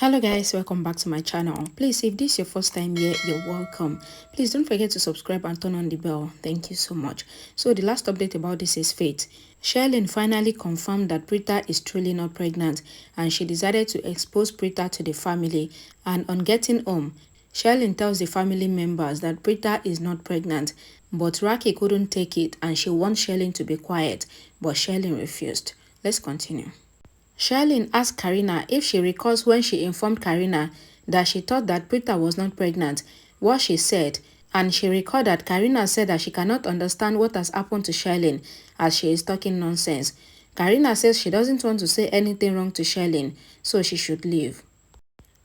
Hello guys, welcome back to my channel. Please, if this is your first time here, you're welcome. Please don't forget to subscribe and turn on the bell. Thank you so much. So the last update about this is Faith. Sherlyn finally confirmed that Preeta is truly not pregnant, and she decided to expose Preeta to the family. And on getting home, Sherlyn tells the family members that Preeta is not pregnant, but Raki couldn't take it and she wants Sherlyn to be quiet, but Sherlyn refused. Let's continue. Sherlyn asked Karina if she recalls when she informed Karina that she thought that Preeta was not pregnant, what she said, and she recalled that Karina said that she cannot understand what has happened to Sherlyn as she is talking nonsense. Karina says she doesn't want to say anything wrong to Sherlyn, so she should leave.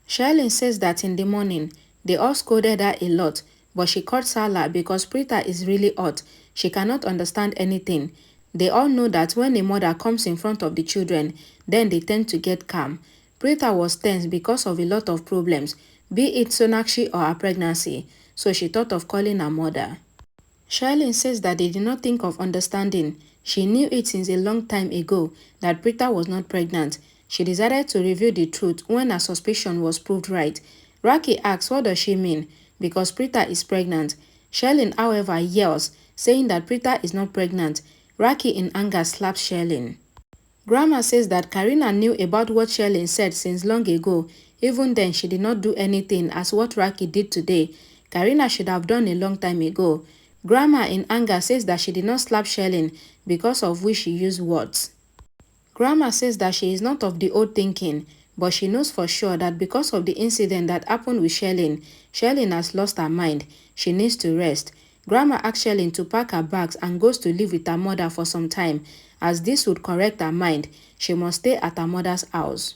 Sherlyn says that in the morning, they all scolded her a lot, but she caught Salah because Preeta is really hot. She cannot understand anything. They all know that when a mother comes in front of the children, then they tend to get calm. Preeta was tense because of a lot of problems, be it Sonakshi or her pregnancy, so she thought of calling her mother. Sherlyn says that they did not think of understanding. She knew it since a long time ago that Preeta was not pregnant. She decided to reveal the truth when her suspicion was proved right. Raki asks what does she mean because Preeta is pregnant. Sherlyn, however, yells, saying that Preeta is not pregnant. Raki in anger slaps Sherlyn. Grandma says that Karina knew about what Sherlyn said since long ago. Even then, she did not do anything as what Raki did today. Karina should have done a long time ago. Grandma in anger says that she did not slap Sherlyn because of which she used words. Grandma says that she is not of the old thinking, but she knows for sure that because of the incident that happened with Sherlyn, Sherlyn has lost her mind. She needs to rest. Grandma asks Sherlyn to pack her bags and goes to live with her mother for some time, as this would correct her mind. She must stay at her mother's house.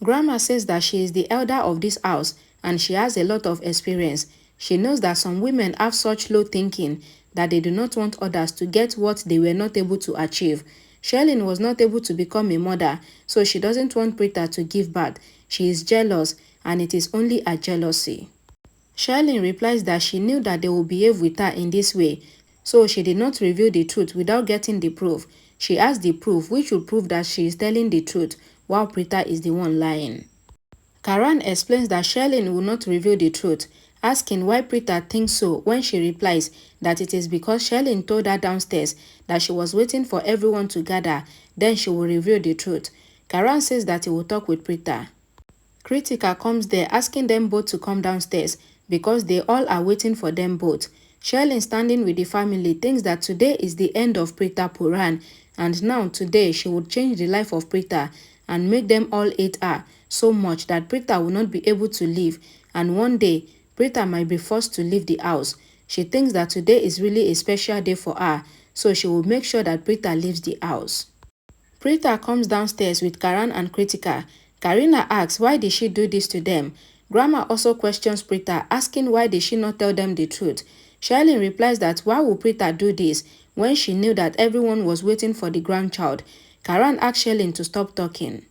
Grandma says that she is the elder of this house and she has a lot of experience. She knows that some women have such low thinking that they do not want others to get what they were not able to achieve. Sherlyn was not able to become a mother, so she doesn't want Preeta to give birth. She is jealous, and it is only a jealousy. Sherlyn replies that she knew that they would behave with her in this way, so she did not reveal the truth without getting the proof. She asked the proof, which would prove that she is telling the truth, while Preeta is the one lying. Karan explains that Sherlyn will not reveal the truth, asking why Preeta thinks so when she replies that it is because Sherlyn told her downstairs that she was waiting for everyone to gather, then she will reveal the truth. Karan says that he will talk with Preeta. Kritika comes there asking them both to come downstairs because they all are waiting for them both. Sherlyn, standing with the family, thinks that today is the end of Preeta Puran, and now today she would change the life of Preeta and make them all hate her so much that Preeta will not be able to leave, and one day Preeta might be forced to leave the house. She thinks that today is really a special day for her, so she will make sure that Preeta leaves the house. Preeta comes downstairs with Karan and Kritika. Karina asks why did she do this to them. Grandma also questions Preeta, asking why did she not tell them the truth. Sherlyn replies that why would Preeta do this when she knew that everyone was waiting for the grandchild. Karan asks Sherlyn to stop talking.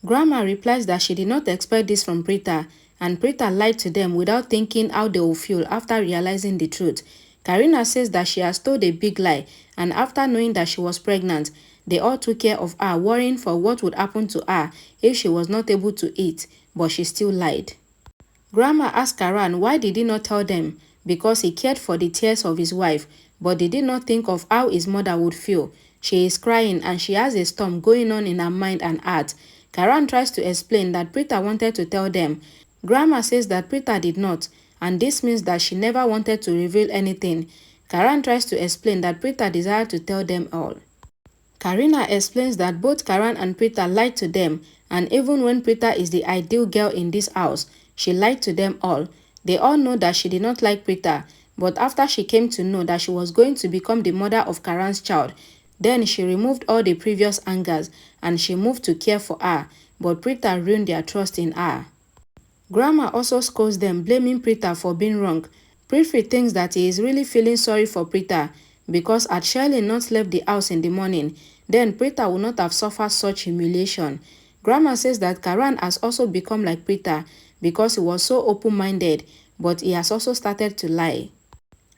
Grandma replies that she did not expect this from Preeta, and Preeta lied to them without thinking how they will feel after realizing the truth. Karina says that she has told a big lie, and after knowing that she was pregnant, they all took care of her, worrying for what would happen to her if she was not able to eat, but she still lied. Grandma asked Karan why did he not tell them, because he cared for the tears of his wife, but they did not think of how his mother would feel. She is crying and she has a storm going on in her mind and heart. Karan tries to explain that Preeta wanted to tell them. Grandma says that Preeta did not, and this means that she never wanted to reveal anything. Karan tries to explain that Preeta desired to tell them all. Karina explains that both Karan and Preeta lied to them, and even when Preeta is the ideal girl in this house, she lied to them all. They all know that she did not like Preeta, but after she came to know that she was going to become the mother of Karan's child, then she removed all the previous angers and she moved to care for her, but Preeta ruined their trust in her. Grandma also scolds them, blaming Preeta for being wrong. Preeti thinks that he is really feeling sorry for Preeta because had Sherlyn not left the house in the morning, then Preeta would not have suffered such humiliation. Grandma says that Karan has also become like Preeta because he was so open-minded, but he has also started to lie.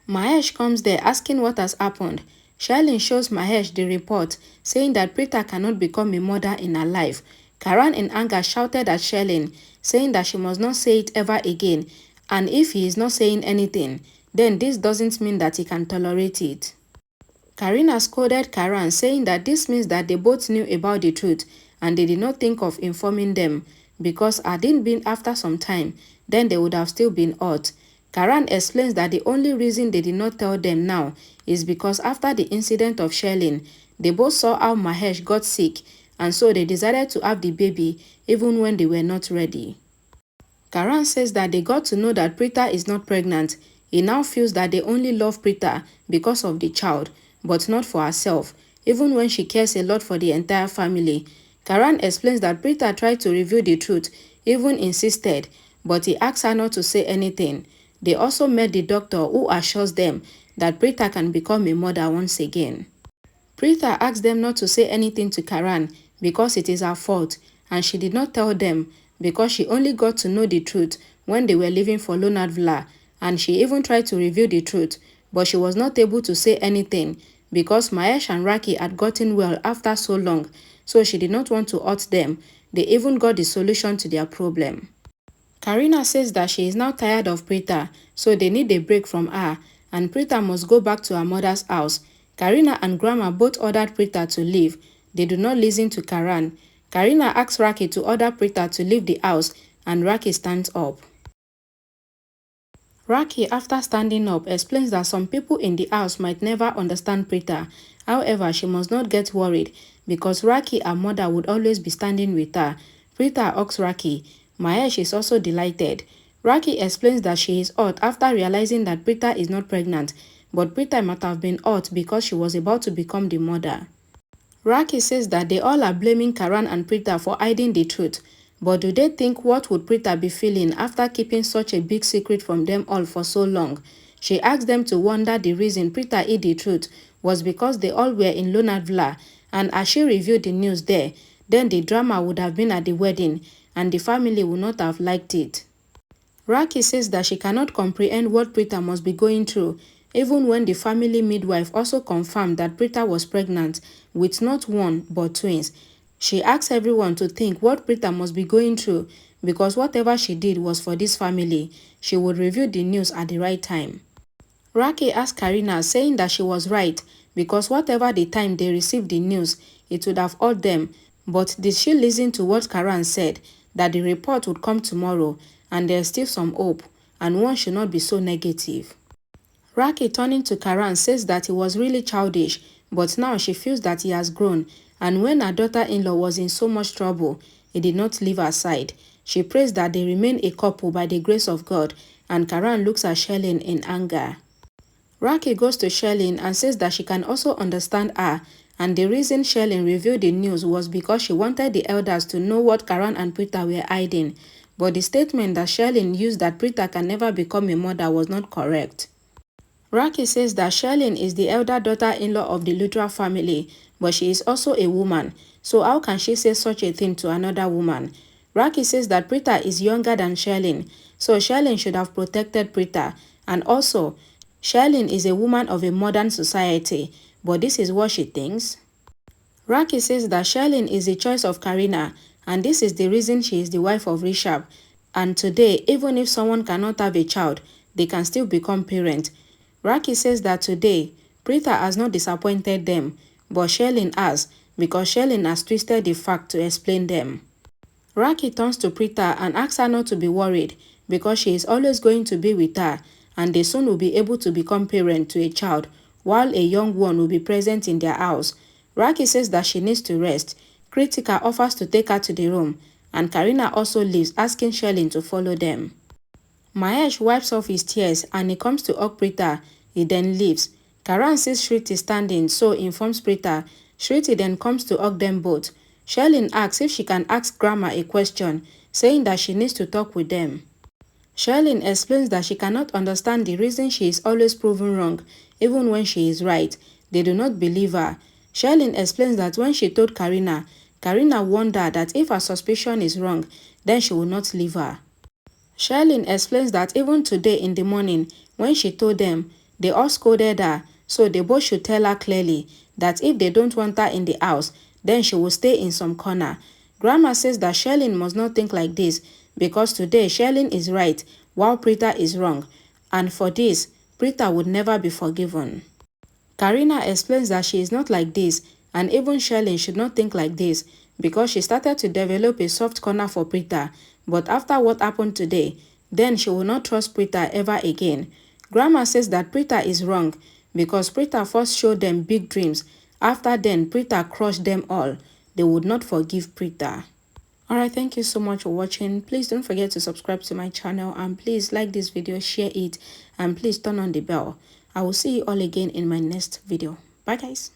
Mahesh comes there asking what has happened. Sherlyn shows Mahesh the report, saying that Preeta cannot become a mother in her life. Karan in anger shouted at Sherlyn, saying that she must not say it ever again, and if he is not saying anything, then this doesn't mean that he can tolerate it. Karina scolded Karan, saying that this means that they both knew about the truth and they did not think of informing them, because had it been after some time, then they would have still been hurt. Karan explains that the only reason they did not tell them now is because after the incident of Sherlyn, they both saw how Mahesh got sick, and so they decided to have the baby even when they were not ready. Karan says that they got to know that Preeta is not pregnant. He now feels that they only love Preeta because of the child, but not for herself, even when she cares a lot for the entire family. Karan explains that Preeta tried to reveal the truth, even insisted, but he asked her not to say anything. They also met the doctor, who assures them that Preeta can become a mother once again. Preeta asked them not to say anything to Karan because it is her fault, and she did not tell them because she only got to know the truth when they were leaving for Lonavala, and she even tried to reveal the truth, but she was not able to say anything because Mahesh and Raki had gotten well after so long, so she did not want to hurt them. They even got the solution to their problem. Karina says that she is now tired of Preeta, so they need a break from her, and Preeta must go back to her mother's house. Karina and Grandma both ordered Preeta to leave. They do not listen to Karan. Karina asks Raki to order Preeta to leave the house, and Raki stands up. Raki, after standing up, explains that some people in the house might never understand Preeta. However, she must not get worried because Raki, her mother, would always be standing with her. Preeta asks Raki. Mahesh is also delighted. Raki explains that she is hurt after realizing that Preeta is not pregnant, but Preeta might have been hurt because she was about to become the mother. Raki says that they all are blaming Karan and Preeta for hiding the truth, but do they think what would Preeta be feeling after keeping such a big secret from them all for so long? She asks them to wonder the reason Preeta hid the truth was because they all were in Lonavala, and as she revealed the news there, then the drama would have been at the wedding, and the family would not have liked it. Raki says that she cannot comprehend what Preeta must be going through, even when the family midwife also confirmed that Preeta was pregnant with not one but twins. She asks everyone to think what Preeta must be going through because whatever she did was for this family. She would reveal the news at the right time. Raki asked Karina, saying that she was right because whatever the time they received the news, it would have hurt them. But did she listen to what Karan said, that the report would come tomorrow and there's still some hope and one should not be so negative? Raki, turning to Karan, says that he was really childish, but now she feels that he has grown, and when her daughter-in-law was in so much trouble, he did not leave her side. She prays that they remain a couple by the grace of God, and Karan looks at Sherlyn in anger. Raki goes to Sherlyn and says that she can also understand her, and the reason Sherlyn revealed the news was because she wanted the elders to know what Karan and Preeta were hiding, but the statement that Sherlyn used that Preeta can never become a mother was not correct. Raki says that Sherlyn is the elder daughter-in-law of the Luthra family, but she is also a woman, so how can she say such a thing to another woman? Raki says that Preeta is younger than Sherlyn, so Sherlyn should have protected Preeta, and also, Sherlyn is a woman of a modern society, but this is what she thinks. Raki says that Sherlyn is the choice of Karina, and this is the reason she is the wife of Rishabh, and today, even if someone cannot have a child, they can still become parents. Raki says that today, Preeta has not disappointed them, but Sherlyn has, because Sherlyn has twisted the fact to explain them. Raki turns to Preeta and asks her not to be worried, because she is always going to be with her, and they soon will be able to become parent to a child, while a young one will be present in their house. Raki says that she needs to rest. Kritika offers to take her to the room, and Karina also leaves, asking Sherlyn to follow them. Mahesh wipes off his tears and he comes to hug Preeta. He then leaves. Karan sees Shriti standing, so informs Preeta. Shriti then comes to hug them both. Sherlyn asks if she can ask Grandma a question, saying that she needs to talk with them. Sherlyn explains that she cannot understand the reason she is always proven wrong, even when she is right. They do not believe her. Sherlyn explains that when she told Karina, Karina warned her that if her suspicion is wrong, then she will not leave her. Sherlyn explains that even today in the morning, when she told them, they all scolded her, so they both should tell her clearly that if they don't want her in the house, then she will stay in some corner. Grandma says that Sherlyn must not think like this because today Sherlyn is right while Preeta is wrong, and for this, Preeta would never be forgiven. Karina explains that she is not like this, and even Sherlyn should not think like this because she started to develop a soft corner for Preeta, but after what happened today, then she will not trust Preeta ever again. Grandma says that Preeta is wrong because Preeta first showed them big dreams. After then, Preeta crushed them all. They would not forgive Preeta. Alright, thank you so much for watching. Please don't forget to subscribe to my channel, and please like this video, share it, and please turn on the bell. I will see you all again in my next video. Bye guys.